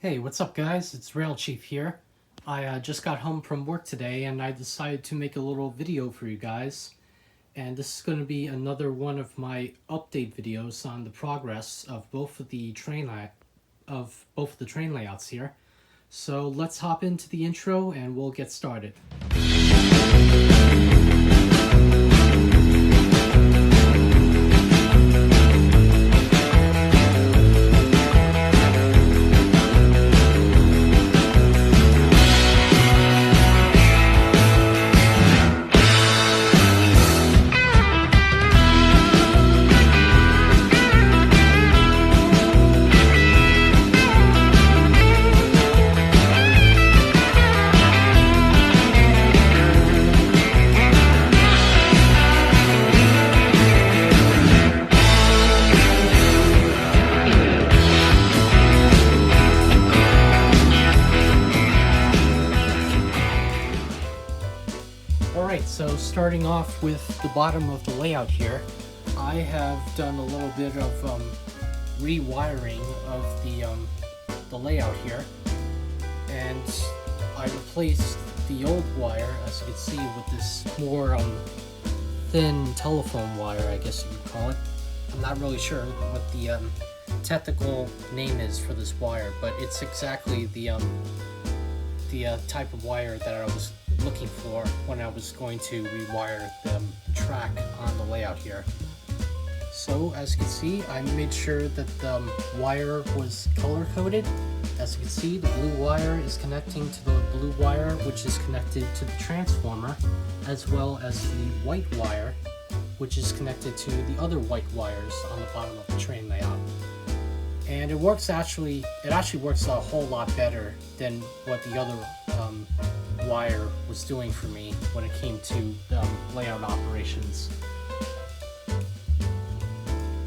Hey, what's up guys? It's Rail Chief here. I just got home from work today and I decided to make a little video for you guys. And this is going to be another one of my update videos on the progress of both of the train layouts here. So let's hop into the intro and we'll get started. Alright, so starting off with the bottom of the layout here, I have done a little bit of rewiring of the layout here, and I replaced the old wire, as you can see, with this more thin telephone wire, I guess you could call it. I'm not really sure what the technical name is for this wire, but it's exactly the type of wire that I was looking for when I was going to rewire the track on the layout here. So as you can see, I made sure that the wire was color coded. As you can see, the blue wire is connecting to the blue wire, which is connected to the transformer, as well as the white wire, which is connected to the other white wires on the bottom of the train layout. And it actually works a whole lot better than what the other wire was doing for me when it came to layout operations.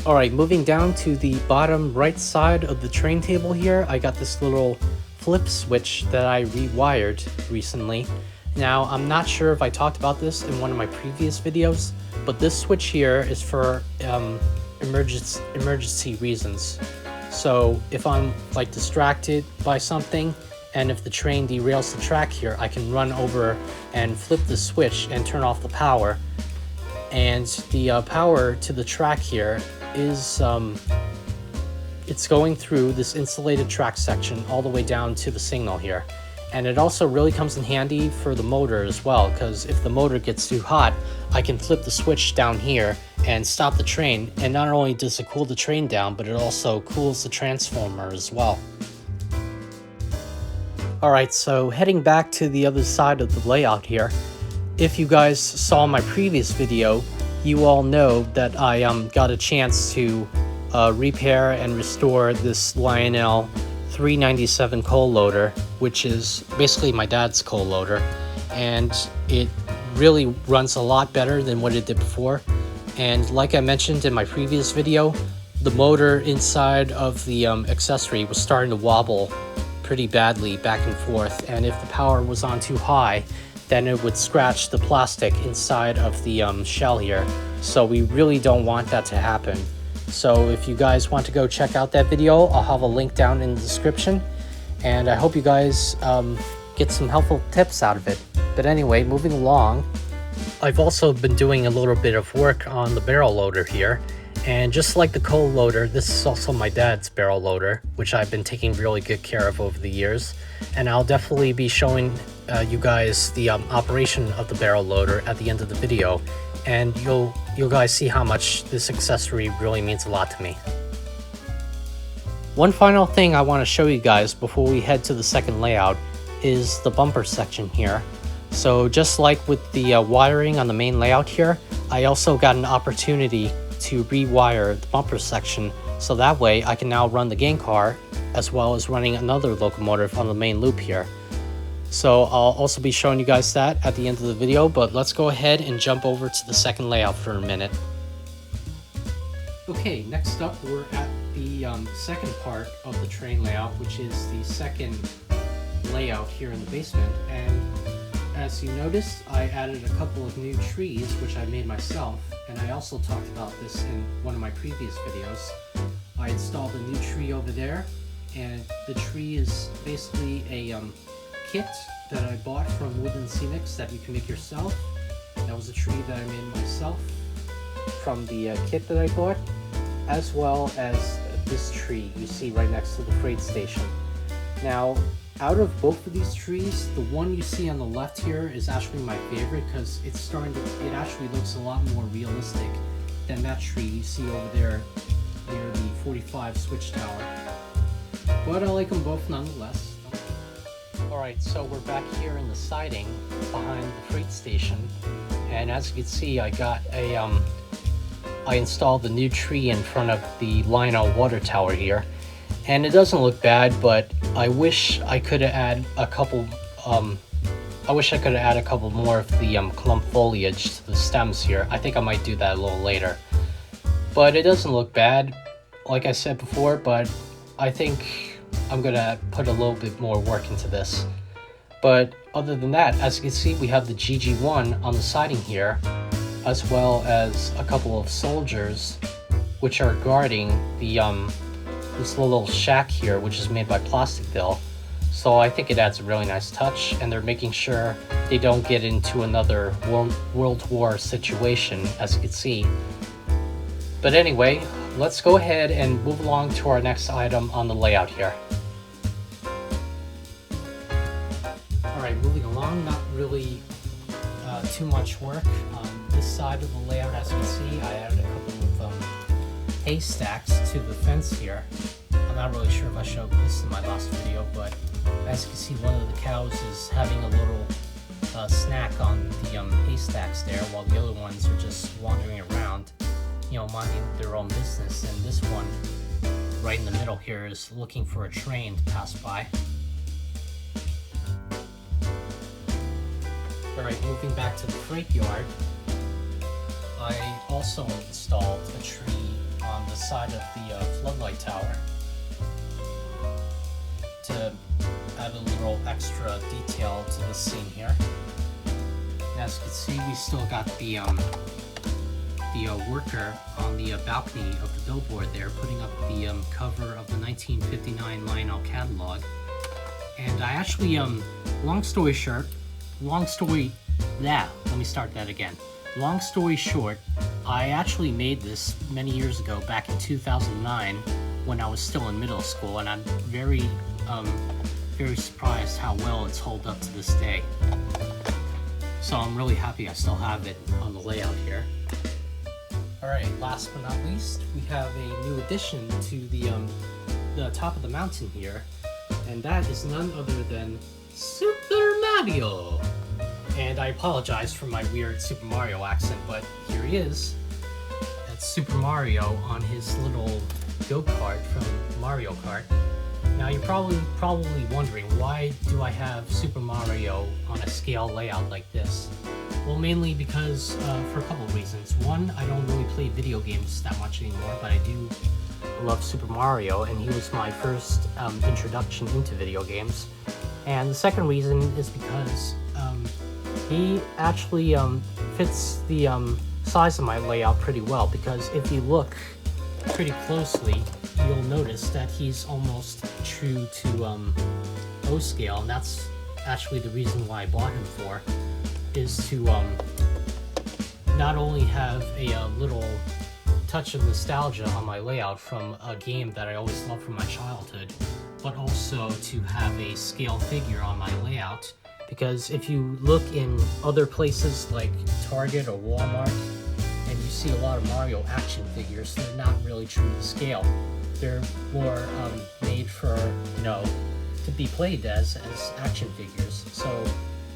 Alright, moving down to the bottom right side of the train table here, I got this little flip switch that I rewired recently. Now, I'm not sure if I talked about this in one of my previous videos, but this switch here is for emergency reasons. So if I'm like distracted by something, and if the train derails the track here, I can run over and flip the switch and turn off the power. And the power to the track here is it's going through this insulated track section all the way down to the signal here. And it also really comes in handy for the motor as well, because if the motor gets too hot, I can flip the switch down here and stop the train, and not only does it cool the train down, but it also cools the transformer as well. Alright, so heading back to the other side of the layout here, if you guys saw my previous video, you all know that I got a chance to repair and restore this Lionel 397 coal loader, which is basically my dad's coal loader, and it really runs a lot better than what it did before. And like I mentioned in my previous video, the motor inside of the accessory was starting to wobble pretty badly back and forth, and if the power was on too high, then it would scratch the plastic inside of the shell here. So we really don't want that to happen. So if you guys want to go check out that video, I'll have a link down in the description, and I hope you guys get some helpful tips out of it. But anyway, moving along, I've also been doing a little bit of work on the barrel loader here, and just like the coal loader, this is also my dad's barrel loader, which I've been taking really good care of over the years, and I'll definitely be showing you guys the operation of the barrel loader at the end of the video, and you'll guys see how much this accessory really means a lot to me. One final thing I want to show you guys before we head to the second layout is the bumper section here. So just like with the wiring on the main layout here, I also got an opportunity to rewire the bumper section, so that way I can now run the gang car as well as running another locomotive on the main loop here. So I'll also be showing you guys that at the end of the video, but let's go ahead and jump over to the second layout for a minute. Okay, next up we're at the second part of the train layout, which is the second layout here in the basement. And as you noticed, I added a couple of new trees, which I made myself, and I also talked about this in one of my previous videos. I installed a new tree over there, and the tree is basically a kit that I bought from Woodland Scenics that you can make yourself. That was a tree that I made myself from the kit that I bought, as well as this tree you see right next to the freight station. Now, out of both of these trees, the one you see on the left here is actually my favorite because it actually looks a lot more realistic than that tree you see over there near the 45 switch tower. But I like them both nonetheless. Alright, so we're back here in the siding behind the freight station, and as you can see, I installed the new tree in front of the Lionel water tower here, and it doesn't look bad, but I wish I could have added a couple more of the clump foliage to the stems here. I think I might do that a little later. But it doesn't look bad, like I said before, but I think I'm gonna put a little bit more work into this. But other than that, as you can see, we have the GG1 on the siding here, as well as a couple of soldiers which are guarding the this little shack here, which is made by Plasticville. So I think it adds a really nice touch, and they're making sure they don't get into another World War situation, as you can see. But anyway, let's go ahead and move along to our next item on the layout here. Alright, moving along, not really too much work. On this side of the layout, as you can see, I added a couple of haystacks to the fence here. I'm not really sure if I showed this in my last video, but as you can see, one of the cows is having a little snack on the haystacks there, while the other ones are just wandering around, you know, minding their own business. And this one right in the middle here is looking for a train to pass by. Alright, moving back to the freight yard, I also installed a tree on the side of the floodlight tower to add a little extra detail to the scene here. And as you can see, we still got the worker on the balcony of the billboard there, putting up the cover of the 1959 Lionel catalog. And I actually, long story short, I actually made this many years ago, back in 2009, when I was still in middle school, and I'm very surprised how well it's held up to this day. So I'm really happy I still have it on the layout here. Alright, last but not least, we have a new addition to the top of the mountain here, and that is none other than Super Mario! And I apologize for my weird Super Mario accent, but here he is. That's Super Mario on his little go-kart from Mario Kart. Now you're probably wondering, why do I have Super Mario on a scale layout like this? Well, mainly because, for a couple of reasons. One, I don't really play video games that much anymore, but I do love Super Mario, and he was my first introduction into video games. And the second reason is because he actually fits the size of my layout pretty well, because if you look pretty closely, you'll notice that he's almost true to O scale, and that's actually the reason why I bought him for, is to not only have a little touch of nostalgia on my layout from a game that I always loved from my childhood, but also to have a scale figure on my layout. Because if you look in other places like Target or Walmart, and you see a lot of Mario action figures, they're not really true to scale. They're more made for, you know, to be played as action figures. So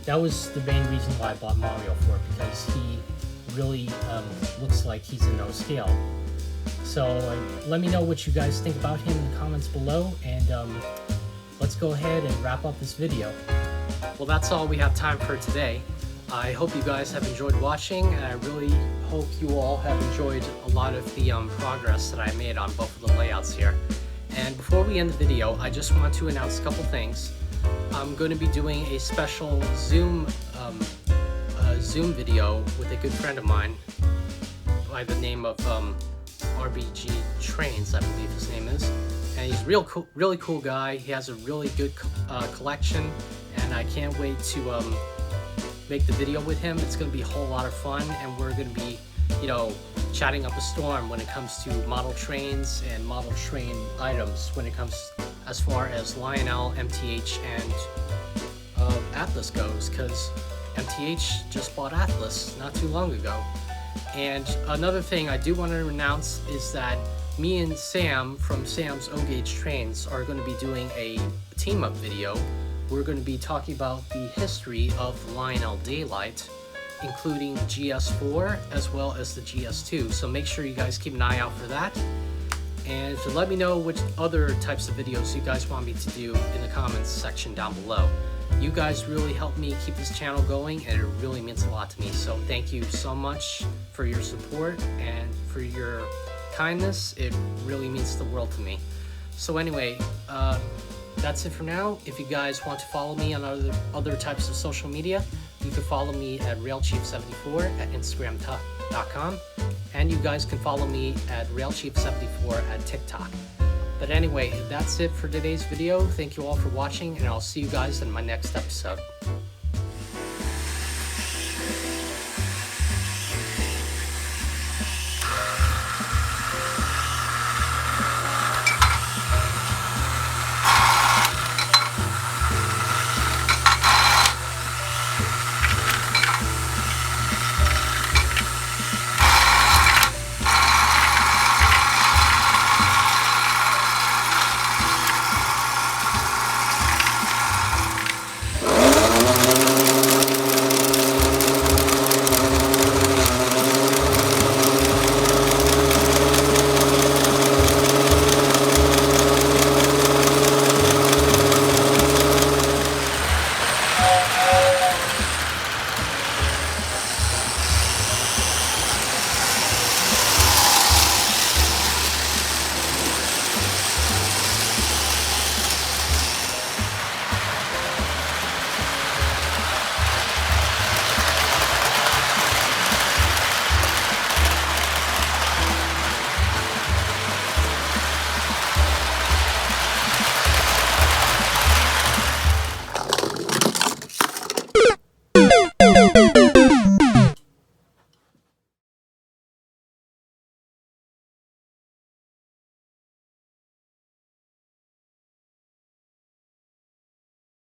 that was the main reason why I bought Mario for it, because he really looks like he's in no scale. So let me know what you guys think about him in the comments below, and let's go ahead and wrap up this video. Well, that's all we have time for today. I hope you guys have enjoyed watching, and I really hope you all have enjoyed a lot of the progress that I made on both of the layouts here. And before we end the video, I just want to announce a couple things. I'm going to be doing a special Zoom video with a good friend of mine by the name of RBG Trains, I believe his name is. And and he's really cool guy. He has a really good collection, and I can't wait to make the video with him. It's going to be a whole lot of fun, and we're going to be, you know, chatting up a storm when it comes to model trains and model train items when it comes as far as Lionel, MTH, and Atlas goes, because MTH just bought Atlas not too long ago. And another thing I do want to announce is that me and Sam from Sam's O-Gauge Trains are going to be doing a team-up video. We're going to be talking about the history of Lionel Daylight, including GS4 as well as the GS2. So make sure you guys keep an eye out for that. And to let me know which other types of videos you guys want me to do in the comments section down below. You guys really help me keep this channel going, and it really means a lot to me. So thank you so much for your support and for your kindness. It really means the world to me. So anyway, that's it for now. If you guys want to follow me on other types of social media, you can follow me at RailChief74 at Instagram.com, and you guys can follow me at RailChief74 at TikTok. But anyway, that's it for today's video. Thank you all for watching, and I'll see you guys in my next episode.